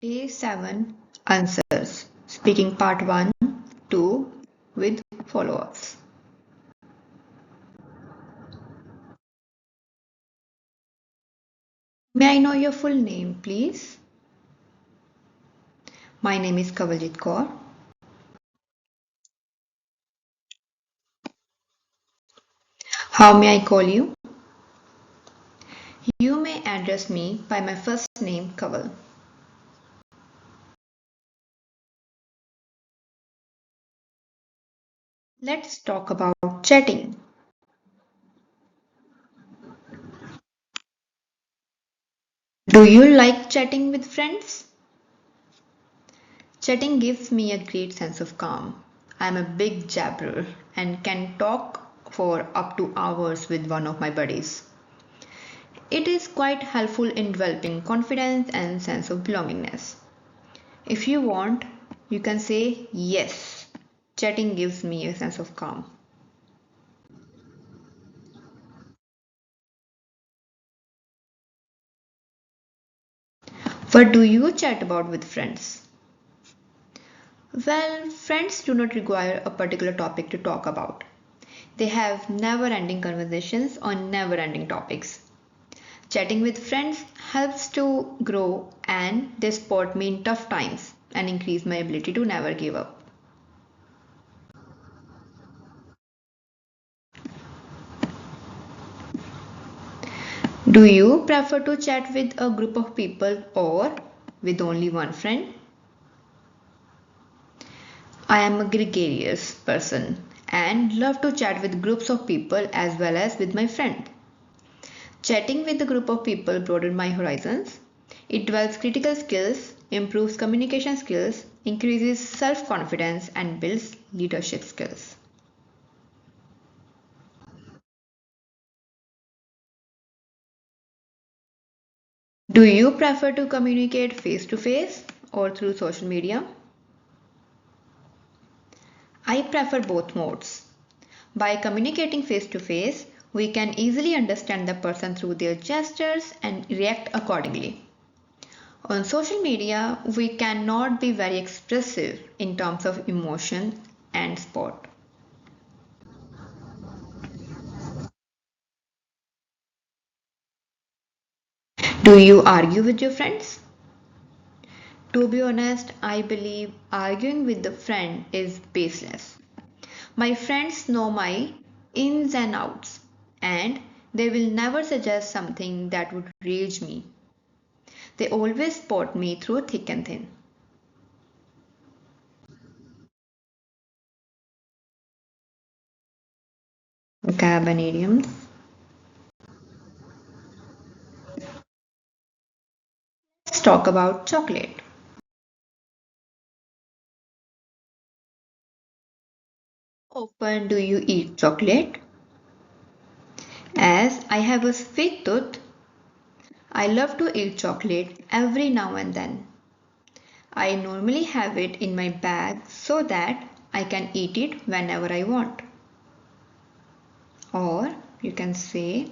Day 7 Answers. Speaking Part 1, 2 with follow-ups. May I know your full name, please? My name is Kawaljit Kaur. How may I call you? You may address me by my first name, Kawal. Let's talk about chatting. Do you like chatting with friends? Chatting gives me a great sense of calm. I'm a big jabber and can talk for up to hours with one of my buddies. It is quite helpful in developing confidence and sense of belongingness. If you want, you can say yes. Chatting gives me a sense of calm. What do you chat about with friends? Well, friends do not require a particular topic to talk about. They have never ending conversations on never ending topics. Chatting with friends helps to grow and they support me in tough times and increase my ability to never give up. Do you prefer to chat with a group of people or with only one friend? I am a gregarious person and love to chat with groups of people as well as with my friend. Chatting with a group of people broadens my horizons. It develops critical skills, improves communication skills, increases self-confidence and builds leadership skills. Do you prefer to communicate face to face or through social media? I prefer both modes. By communicating face to face, we can easily understand the person through their gestures and react accordingly. On social media, we cannot be very expressive in terms of emotion and sport. Do you argue with your friends? To be honest, I believe arguing with a friend is baseless. My friends know my ins and outs, and they will never suggest something that would rage me. They always support me through thick and thin. Vocabulariums. Let's talk about chocolate. How often do you eat chocolate? As I have a sweet tooth, I love to eat chocolate every now and then. I normally have it in my bag so that I can eat it whenever I want. Or you can say,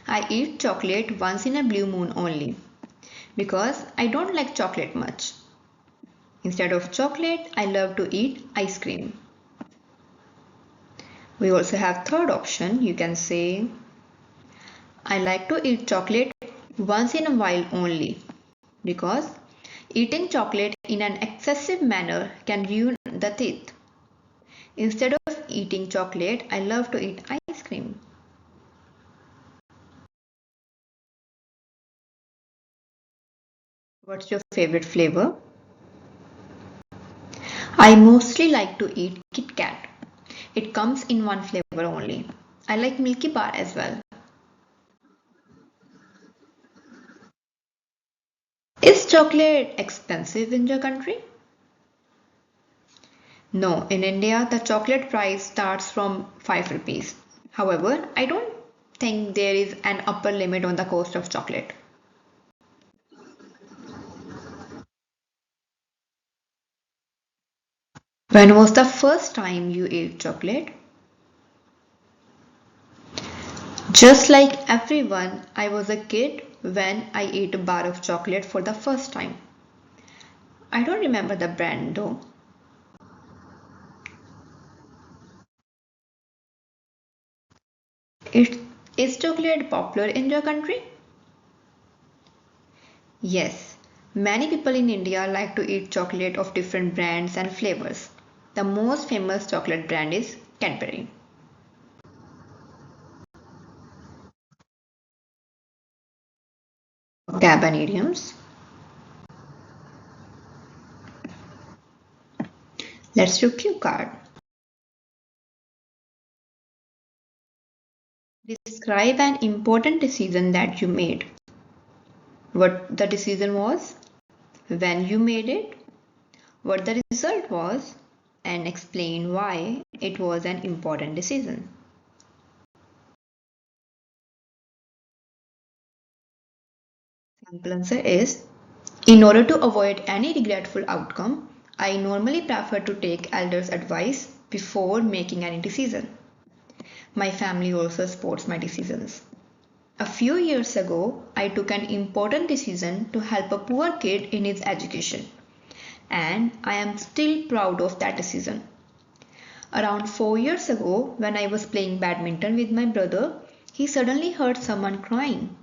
I eat chocolate once in a blue moon only because I don't like chocolate much. Instead of chocolate, I love to eat ice cream. We also have third option. You can say, I like to eat chocolate once in a while only because eating chocolate in an excessive manner can ruin the teeth. Instead of eating chocolate, I love to eat ice cream. What's your favorite flavor? I mostly like to eat Kit Kat. It comes in one flavor only. I like Milky Bar as well. Is chocolate expensive in your country? No, in India the chocolate price starts from 5 rupees. However, I don't think there is an upper limit on the cost of chocolate. When was the first time you ate chocolate? Just like everyone, I was a kid when I ate a bar of chocolate for the first time. I don't remember the brand though. It, is chocolate popular in your country? Yes, many people in India like to eat chocolate of different brands and flavors. The most famous chocolate brand is Cadbury. Gabon idioms. Let's do cue card. Describe an important decision that you made. What the decision was, when you made it, what the result was, and explain why it was an important decision. Simple answer is, in order to avoid any regretful outcome, I normally prefer to take elders' advice before making any decision. My family also supports my decisions. A few years ago, I took an important decision to help a poor kid in his education, and I am still proud of that decision. Around 4 years ago, when I was playing badminton with my brother, he suddenly heard someone crying.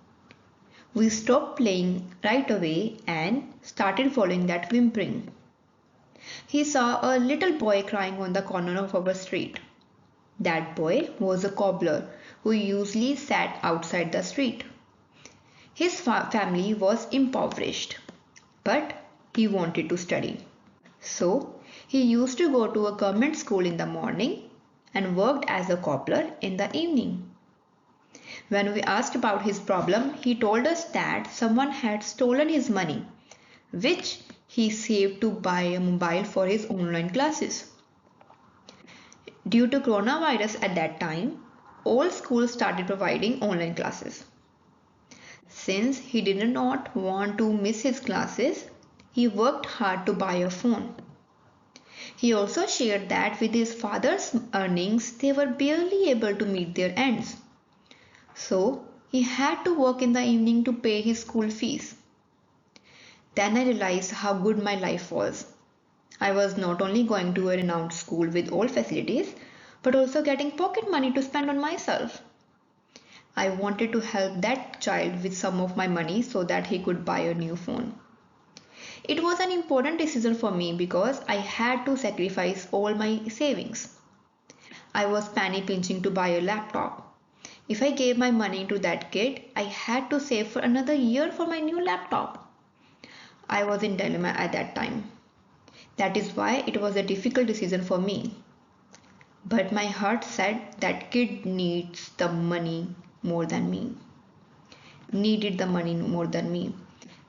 We stopped playing right away and started following that whimpering. He saw a little boy crying on the corner of our street. That boy was a cobbler who usually sat outside the street. His family was impoverished, but he wanted to study. So he used to go to a government school in the morning and worked as a cobbler in the evening. When we asked about his problem, he told us that someone had stolen his money, which he saved to buy a mobile for his online classes. Due to coronavirus at that time, all schools started providing online classes. Since he did not want to miss his classes, he worked hard to buy a phone. He also shared that with his father's earnings, they were barely able to meet their ends. So he had to work in the evening to pay his school fees. Then I realized how good my life was. I was not only going to a renowned school with all facilities, but also getting pocket money to spend on myself. I wanted to help that child with some of my money so that he could buy a new phone. It was an important decision for me because I had to sacrifice all my savings. I was penny pinching to buy a laptop. If I gave my money to that kid, I had to save for another year for my new laptop. I was in dilemma at that time. That is why it was a difficult decision for me. But my heart said that kid needs the money more than me. Needed the money more than me.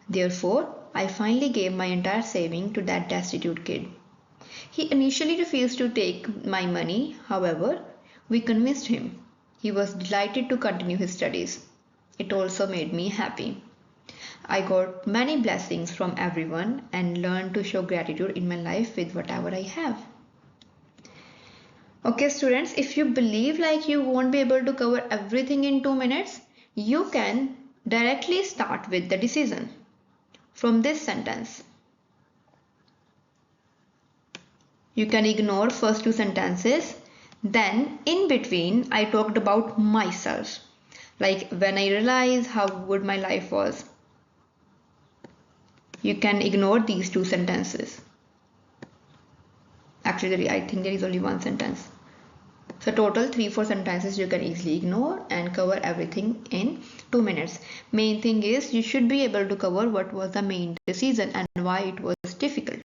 Therefore, I finally gave my entire saving to that destitute kid. He initially refused to take my money, however, we convinced him. He was delighted to continue his studies. It also made me happy. I got many blessings from everyone and learned to show gratitude in my life with whatever I have. Okay, students, if you believe like you won't be able to cover everything in 2 minutes, you can directly start with the decision from this sentence. You can ignore first two sentences. Then in between, I talked about myself. Like when I realized how good my life was. You can ignore these two sentences. Actually, I think there is only one sentence. So total 3-4 sentences you can easily ignore and cover everything in 2 minutes. Main thing is you should be able to cover what was the main decision and why it was difficult.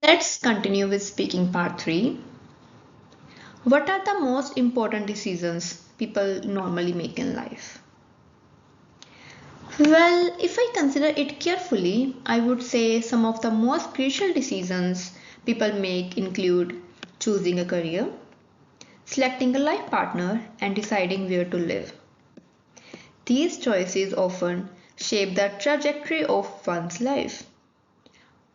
Let's continue with speaking part 3. What are the most important decisions people normally make in life? Well, if I consider it carefully, I would say some of the most crucial decisions people make include choosing a career, selecting a life partner, and deciding where to live. These choices often shape the trajectory of one's life.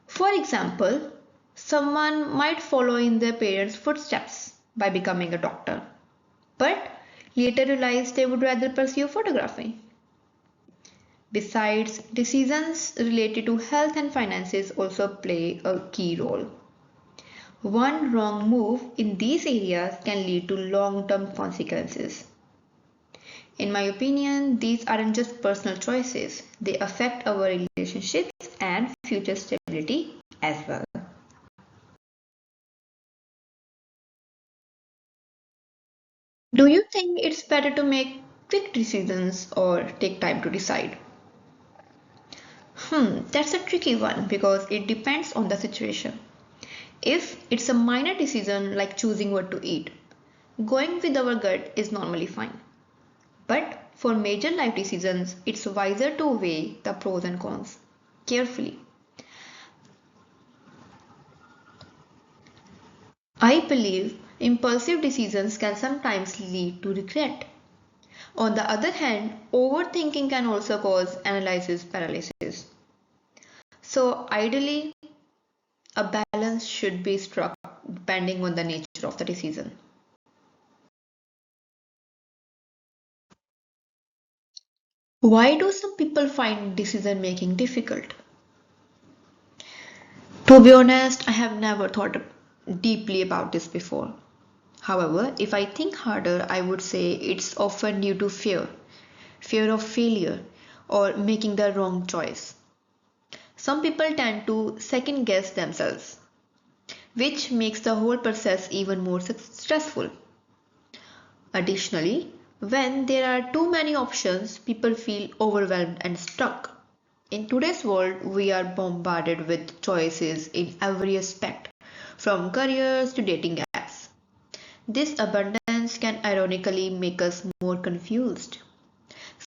For example, Someone might follow in their parents' footsteps by becoming a doctor, but later realize they would rather pursue photography. Besides, decisions related to health and finances also play a key role. One wrong move in these areas can lead to long term consequences. In my opinion, these aren't just personal choices, they affect our relationships and future stability as well. Do you think it's better to make quick decisions or take time to decide? That's a tricky one because it depends on the situation. If it's a minor decision like choosing what to eat, going with our gut is normally fine. But for major life decisions, it's wiser to weigh the pros and cons carefully. I believe impulsive decisions can sometimes lead to regret. On the other hand, overthinking can also cause analysis paralysis. So, ideally, a balance should be struck depending on the nature of the decision. Why do some people find decision making difficult? To be honest, I have never thought deeply about this before. However, if I think harder, I would say it's often due to fear of failure, or making the wrong choice. Some people tend to second guess themselves, which makes the whole process even more stressful. Additionally, when there are too many options, people feel overwhelmed and stuck. In today's world, we are bombarded with choices in every aspect, from careers to dating apps. This abundance can ironically make us more confused.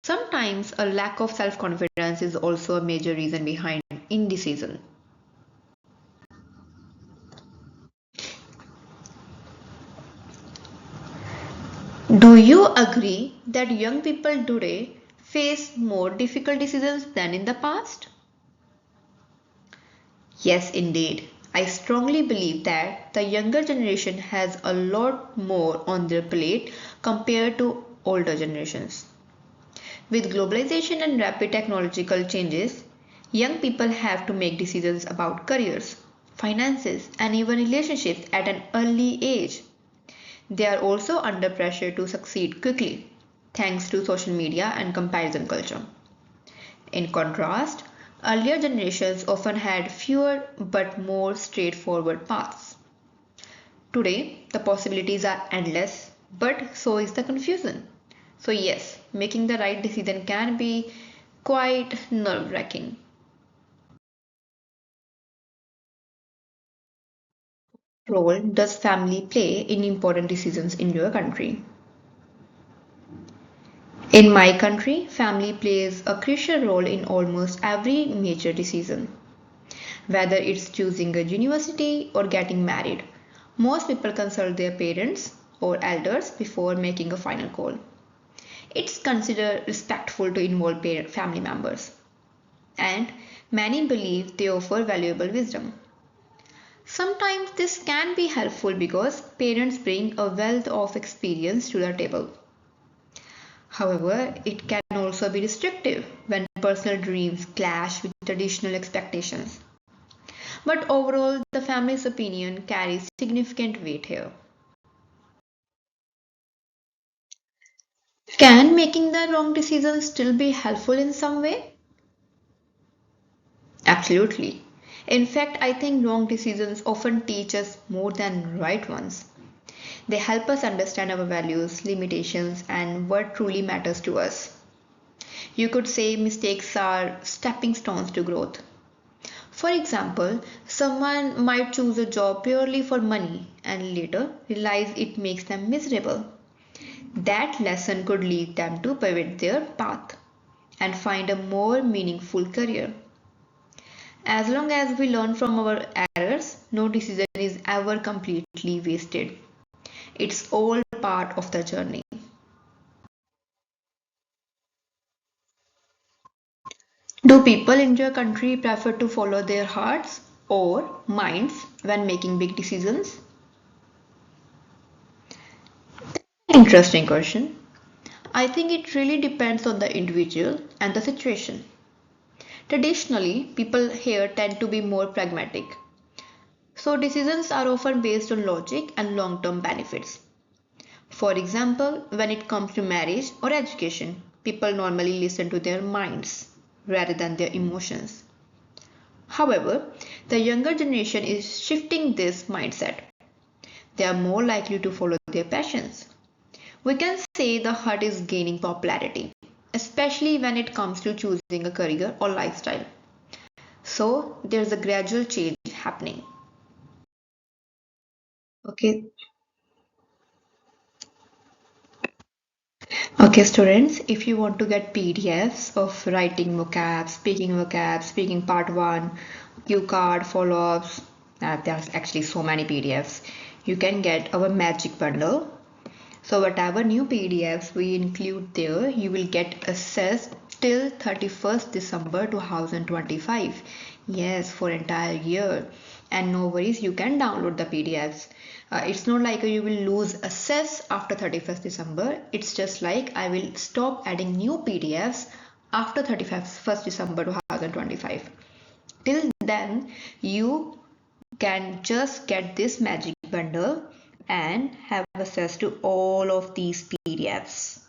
Sometimes a lack of self confidence is also a major reason behind indecision. Do you agree that young people today face more difficult decisions than in the past? Yes, indeed. I strongly believe that the younger generation has a lot more on their plate compared to older generations. With globalization and rapid technological changes, young people have to make decisions about careers, finances, and even relationships at an early age. They are also under pressure to succeed quickly, thanks to social media and comparison culture. In contrast, earlier generations often had fewer but more straightforward paths. Today, the possibilities are endless, but so is the confusion. So, yes, making the right decision can be quite nerve wracking. Role does family play in important decisions in your country? In my country, family plays a crucial role in almost every major decision. Whether it's choosing a university or getting married, most people consult their parents or elders before making a final call. It's considered respectful to involve family members, and many believe they offer valuable wisdom. Sometimes this can be helpful because parents bring a wealth of experience to the table. However, it can also be restrictive when personal dreams clash with traditional expectations. But overall, the family's opinion carries significant weight here. Can making the wrong decision still be helpful in some way? Absolutely. In fact, I think wrong decisions often teach us more than right ones. They help us understand our values, limitations, and what truly matters to us. You could say mistakes are stepping stones to growth. For example, someone might choose a job purely for money and later realize it makes them miserable. That lesson could lead them to pivot their path and find a more meaningful career. As long as we learn from our errors, no decision is ever completely wasted. It's all part of the journey. Do people in your country prefer to follow their hearts or minds when making big decisions? Interesting question. I think it really depends on the individual and the situation. Traditionally, people here tend to be more pragmatic. So, decisions are often based on logic and long term benefits. For example, when it comes to marriage or education, people normally listen to their minds rather than their emotions. However, the younger generation is shifting this mindset. They are more likely to follow their passions. We can say the heart is gaining popularity, especially when it comes to choosing a career or lifestyle. So, there's a gradual change happening. Okay, Okay, students, if you want to get PDFs of writing vocab, speaking part 1, cue card, follow-ups, there's actually so many PDFs. You can get our magic bundle. So whatever new PDFs we include there, you will get access till 31st December 2025. Yes, for entire year. And no worries, you can download the PDFs. It's not like you will lose access after 31st December. It's just like I will stop adding new PDFs after 31st December 2025. Till then, you can just get this magic bundle and have access to all of these PDFs.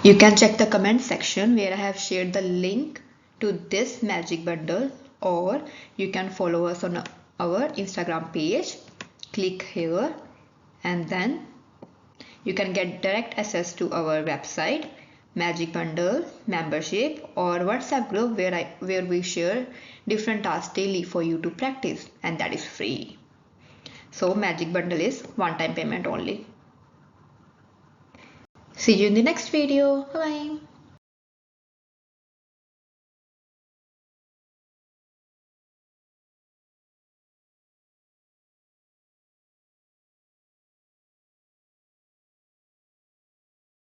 You can check the comment section where I have shared the link to this magic bundle, or you can follow us on our Instagram page. Click here and then you can get direct access to our website, magic bundle, membership, or WhatsApp group where we share different tasks daily for you to practice, and that is free. So magic bundle is one-time payment only. See you in the next video. Bye.